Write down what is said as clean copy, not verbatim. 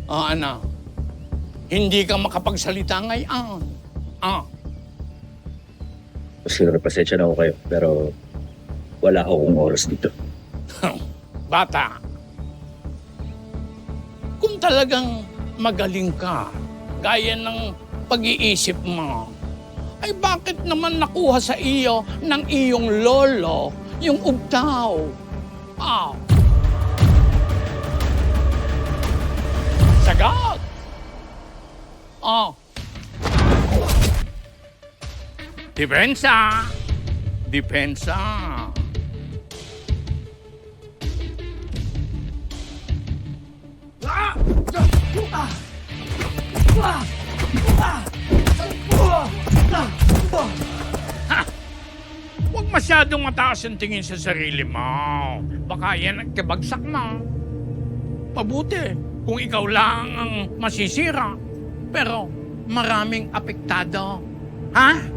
Anak, hindi ka makapagsalita ngayon. Sir, pasensya na ako kayo, pero wala akong oras dito. Bata, kung talagang magaling ka, gaya ng pag-iisip mo, ay bakit naman nakuha sa iyo ng iyong lolo yung ugtaw? Sagot! Depensa! Depensa! Huwag masyadong mataas ang tingin sa sarili mo. Baka yan ang kabagsak mo. Mabuti kung ikaw lang ang masisira. Pero maraming apektado. Ha?